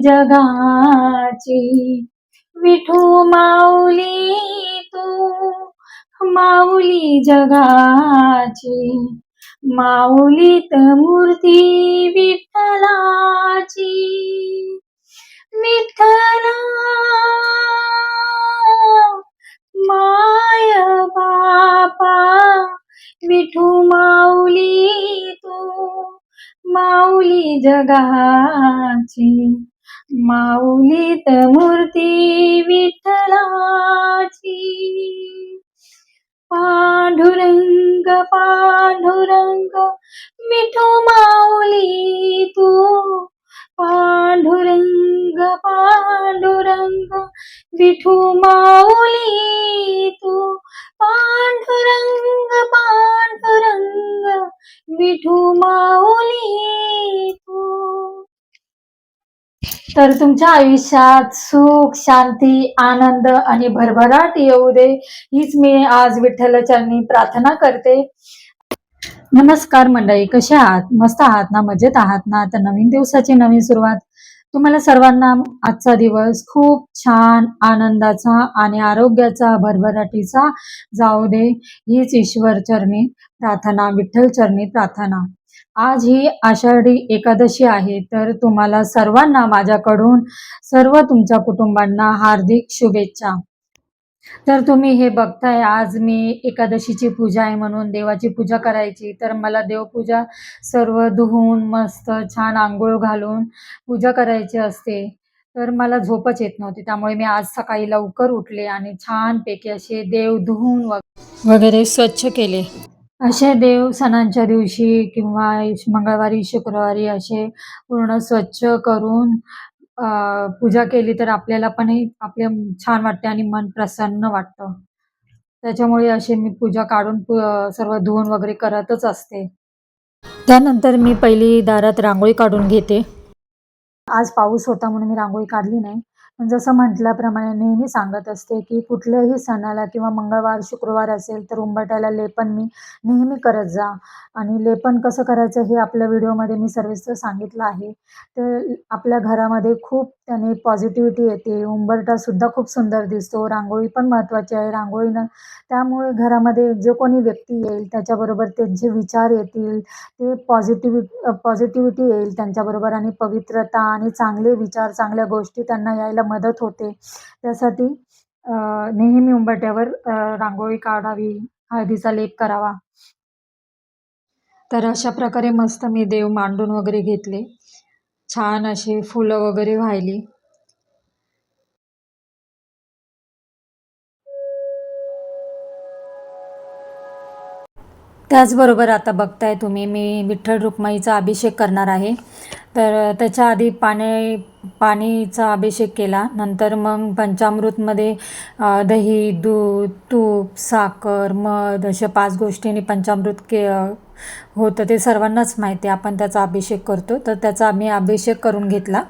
जगाची, विठू माऊली तू माऊली जगाची, माऊलीत मूर्ती विठ्ठलाची, विठ्ठला माय बापा, विठू माऊली तू माऊली जगाची, माऊलीत मूर्ती विठ्ठलाची, पांडुरंग पांडुरंग विठू माऊली तू, पांडुरंग पांडुरंग विठू माऊली तू, पांडुरंग पांडुरंग विठू माऊली तू. तर तुमच्या आयुष्यात सुख, शांती, आनंद आणि भरभराट येऊ दे, हीच मी आज विठ्ठल चरणी प्रार्थना करते. नमस्कार मंडळी, कशा आहात? मस्त आहात ना? मजेत आहात ना? तर नवीन दिवसाची नवीन सुरुवात तुम्हाला सर्वांना आजचा दिवस खूप छान, आनंदाचा आणि आरोग्याचा, भरभराटीचा जाऊ दे, हीच ईश्वर चरणी प्रार्थना, विठ्ठल चरणी प्रार्थना. आज ही आषाढी एकादशी आहे, तर तुम्हाला सर्वांना माझ्याकडून, सर्व तुमच्या कुटुंबांना हार्दिक शुभेच्छा. तर तुम्ही हे बघताय, आज मी एकादशीची पूजा आहे म्हणून देवाची पूजा करायची, तर मला देवपूजा सर्व धुवून मस्त छान आंघोळ घालून पूजा करायची असते. तर मला झोपच येत नव्हती, त्यामुळे मी आज सकाळी लवकर उठले आणि छानपैकी असे देव धुवून वगैरे स्वच्छ केले. असे देव सणांच्या दिवशी किंवा मंगळवारी, शुक्रवारी असे पूर्ण स्वच्छ करून पूजा केली तर आपल्याला पण आपले छान वाटते आणि मन प्रसन्न वाटतं. त्याच्यामुळे असे मी पूजा काढून सर्व धुवून वगैरे करतच असते. त्यानंतर मी पहिली दारात रांगोळी काढून घेते. आज पाऊस होता म्हणून मी रांगोळी काढली नाही, पण जसं म्हटल्याप्रमाणे नेहमी सांगत असते की कुठल्याही सणाला किंवा मंगळवार, शुक्रवार असेल तर उंबरठ्याला लेपन मी नेहमी करत जा. आणि लेपन कसं करायचं हे आपल्या व्हिडिओमध्ये मी सर्वस्व सांगितलं आहे. तर आपल्या घरामध्ये खूप त्याने पॉझिटिव्हिटी येते, उंबरठासुद्धा खूप सुंदर दिसतो, रांगोळी पण महत्त्वाची आहे. रांगोळीनं त्यामुळे घरामध्ये जे कोणी व्यक्ती येईल त्याच्याबरोबर त्यांचे विचार येतील, ते पॉझिटिव्हिटी येईल त्यांच्याबरोबर आणि पवित्रता आणि चांगले विचार, चांगल्या गोष्टी त्यांना यायला मदत होते. त्यासाठी नेहमी उंबरठ्यावर रांगोळी काढावी, हळदीचा लेप करावा. तर अशा प्रकारे मस्त मी देव मांडून वगैरे घेतले, छान अशी फुलं वगैरे वाहिली. त्याचबरोबर आता बघताय तुम्ही, मी विठ्ठल रुक्माईचा अभिषेक करणार आहे. तर त्याच्या आधी पाणीचा अभिषेक केला, नंतर मग पंचामृतमध्ये दही, दूध, तूप, साखर, मध अशा 5 गोष्टींनी पंचामृत होतं. ते सर्वांनाच माहिती आहे, आपण त्याचा अभिषेक करतो. तर त्याचा मी अभिषेक करून घेतला.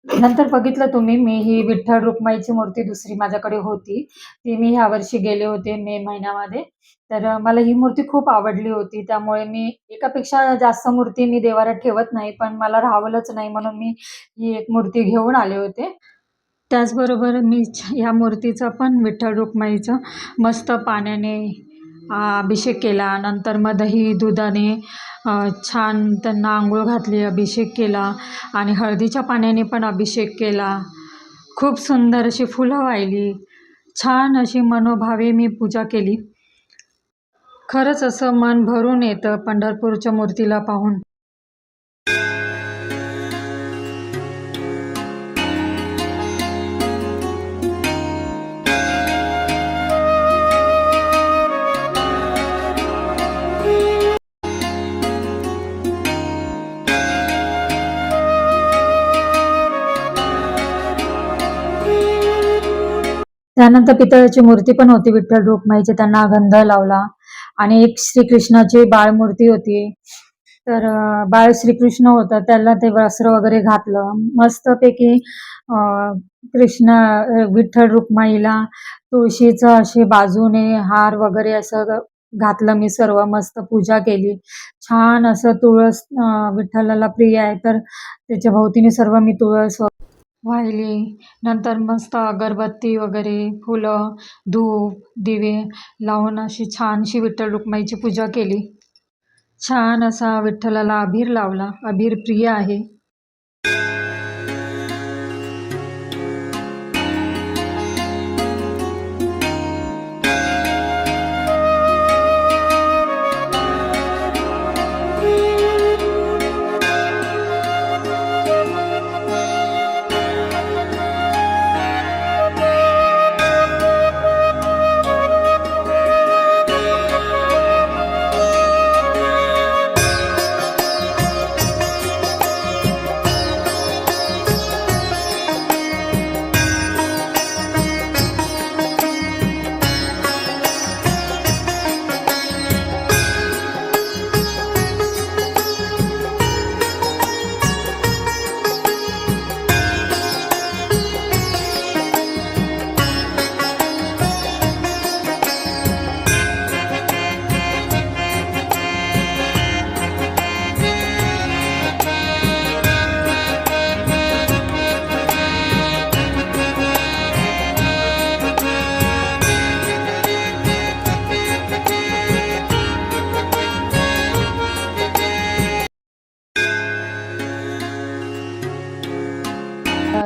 नंतर बघितलं तुम्ही, मी ही विठ्ठल रुक्माईची मूर्ती दुसरी माझ्याकडे होती, ती मी ह्यावर्षी गेले होते मे महिन्यामध्ये. तर मला ही मूर्ती खूप आवडली होती, त्यामुळे मी एकापेक्षा जास्त मूर्ती मी देवाऱ्यात ठेवत नाही, पण मला राहावलंच नाही म्हणून मी ही एक मूर्ती घेऊन आले होते. त्याचबरोबर मी ह्या मूर्तीचं पण, विठ्ठल रुक्माईचं मस्त पाण्याने अभिषेक केला. नंतर मग दही, दुधाने छान त्यांना आंघोळ घातली, अभिषेक केला आणि हळदीच्या पाण्याने पण अभिषेक केला. खूप सुंदर अशी फुलं वाहिली, छान अशी मनोभावे मी पूजा केली. खरंच असं मन भरून येतं पंढरपूरच्या मूर्तीला पाहून. त्यानंतर पितळाची मूर्ती पण होती विठ्ठल रुक्माईची, त्यांना गंध लावला. आणि एक श्रीकृष्णाची बाळमूर्ती होती. तर बाळ श्रीकृष्ण होतं, त्याला ते वस्त्र वगैरे घातलं मस्तपैकी. कृष्ण विठ्ठल रुक्माईला तुळशीचं अशी बाजूने हार वगैरे असं घातलं मी, सर्व मस्त पूजा केली. छान असं तुळस विठ्ठलाला प्रिय आहे, तर त्याच्या भोवतीने सर्व मी तुळस वाहिली. नंतर मस्त अगरबत्ती वगैरे, फुलं, धूप, दिवे लावून अशी छानशी विठ्ठल रुक्माईची पूजा केली. छान असा विठ्ठलाला अबीर लावला, अबीर प्रिय आहे.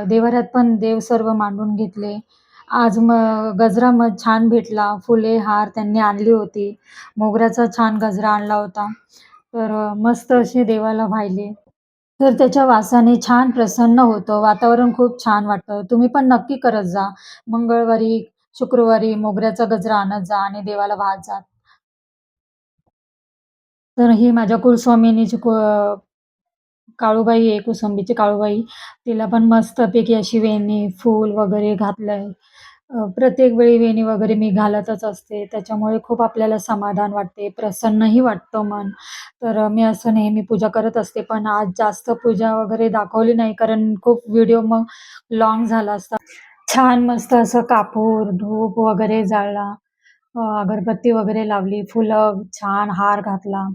देवाऱ्यात पण देव सर्व मांडून घेतले. आज गजरा छान भेटला, फुले हार त्यांनी आणली होती. मोगऱ्याचा छान गजरा आणला होता. तर मस्त असे देवाला वाहिले. तर त्याच्या वासाने छान प्रसन्न होतं, वातावरण खूप छान वाटतं. तुम्ही पण नक्की करत जा. मंगळवारी, शुक्रवारी मोगऱ्याचा गजरा आणत जा आणि देवाला वाहत जा. तर ही माझ्या कुलस्वामिनीची काळूबाई आहे, कुसुंबीची काळूबाई. तिला पण मस्तपैकी अशी वेणी, फूल वगैरे घातलंय. प्रत्येक वेळी वेणी वगैरे मी घालतच असते. त्याच्यामुळे खूप आपल्याला समाधान वाटते, प्रसन्नही वाटतं मन. तर मी असं नेहमी पूजा करत असते. पण आज जास्त पूजा वगैरे दाखवली नाही, कारण खूप व्हिडिओ मग लाँग झाला असता. छान मस्त असं कापूर, धूप वगैरे जाळला, अगरबत्ती वगैरे लावली, फुलं, छान हार घातला.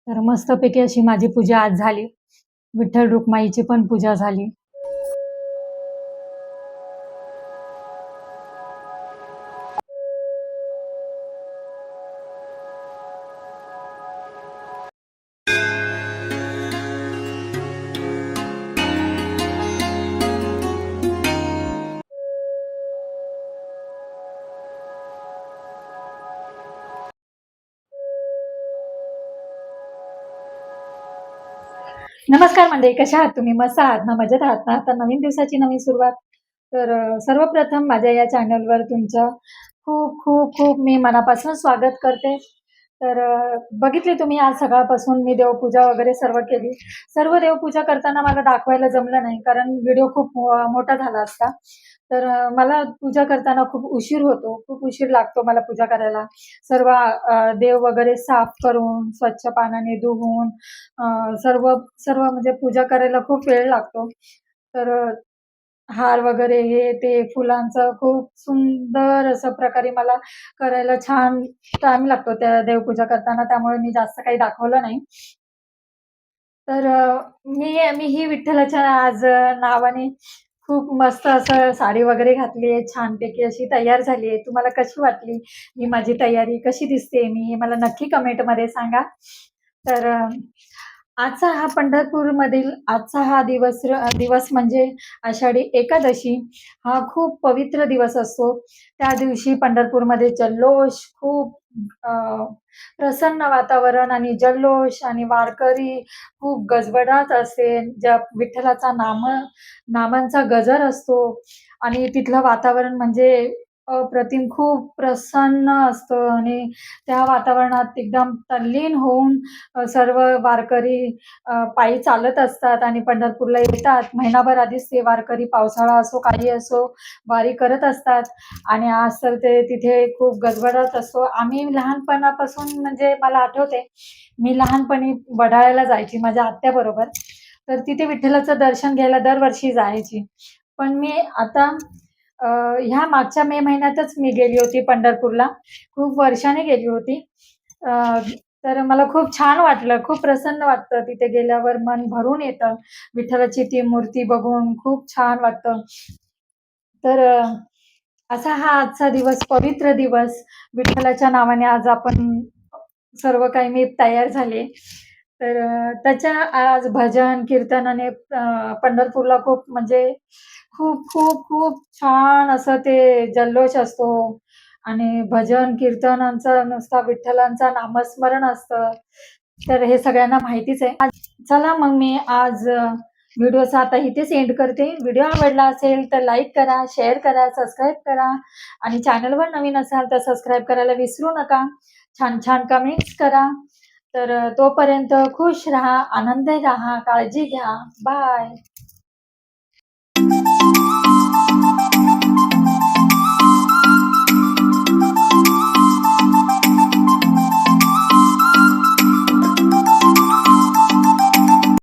तर मस्तपैकी अशी माझी पूजा आज झाली. विठ्ठल रुक्माईची पण पूजा झाली. नमस्कार मंडळी, कशा आहात तुम्ही? मस्त आहात ना? मजेत आहात ना? तर नवीन दिवसाची नवीन सुरुवात. तर सर्वप्रथम माझ्या या चॅनलवर तुमचं खूप खूप खूप मी मनापासून स्वागत करते. तर बघितले तुम्ही आज सकाळपासून मी देवपूजा वगैरे सर्व केली. सर्व देवपूजा करताना मला दाखवायला जमलं नाही, कारण व्हिडिओ खूप मोठा झाला असता. तर मला पूजा करताना खूप उशीर होतो, खूप उशीर लागतो मला पूजा करायला. सर्व देव वगैरे साफ करून, स्वच्छ पाण्याने धुवून सर्व सर्व म्हणजे पूजा करायला खूप वेळ लागतो. तर हार वगैरे हे ते फुलांचं खूप सुंदर असं प्रकारे मला करायला छान टाईम लागतो त्या देवपूजा करताना. त्यामुळे मी जास्त काही दाखवलं नाही. तर मी ही विठ्ठलाच्या आज नावाने खूप मस्त असं साडी वगैरे घातली आहे. छानपैकी अशी तयार झाली आहे. तुम्हाला कशी वाटली ही माझी तयारी? कशी दिसते मी? हे मला नक्की कमेंटमध्ये सांगा. तर आजचा हा पंढरपूरमधील आजचा हा दिवस म्हणजे आषाढी एकादशी हा खूप पवित्र दिवस असतो. त्या दिवशी पंढरपूरमध्ये जल्लोष खूप अ, प्रसन्न वातावरण आणि जल्लोष आणि वारकरी खूप गजबजाट असते. विठ्ठलाचा नामांचा गजर असतो आणि तिथलं वातावरण म्हणजे अप्रतिम खूप प्रसन्न असतं आणि त्या वातावरणात एकदम तल्लीन होऊन सर्व वारकरी पायी चालत असतात आणि पंढरपूरला येतात. महिनाभर आधीच ते वारकरी पावसाळा असो, काही असो, वारी करत असतात आणि आज तर ते तिथे खूप गजबजत असतो. आम्ही लहानपणापासून म्हणजे मला आठवते, मी लहानपणी वडाळ्याला जायची माझ्या आत्याबरोबर. तर तिथे विठ्ठलाचं दर्शन घ्यायला दरवर्षी जायची. पण मी आता ह्या मागच्या मे महिन्यातच मी गेली होती पंढरपूरला. खूप वर्षाने गेली होती. अ, तर मला खूप छान वाटलं, खूप प्रसन्न वाटतं तिथे गेल्यावर मन भरून येतं. विठ्ठलाची ती मूर्ती बघून खूप छान वाटतं. तर असा हा आजचा दिवस, पवित्र दिवस विठ्ठलाच्या नावाने आज आपण सर्व काही मी तयार झाले. तर त्याच्या आज भजन, कीर्तनाने पंढरपूरला खूप म्हणजे खूप, खूप, खूप छान असं ते जल्लोष असतो आणि भजन, कीर्तनांचा नुसता विठ्ठलांचा नामस्मरण असतं. तर हे सगळ्यांना माहितीच आहे. चला मग मी आज व्हिडिओचा आता इथेच एंड करते. व्हिडिओ आवडला असेल तर लाईक करा, शेअर करा, सबस्क्राईब करा आणि चॅनलवर नवीन असाल तर सबस्क्राईब करायला विसरू नका. छान-छान कमेंट्स करा. तर तोपर्यंत खुश राहा, आनंदी राहा, काळजी घ्या. बाय.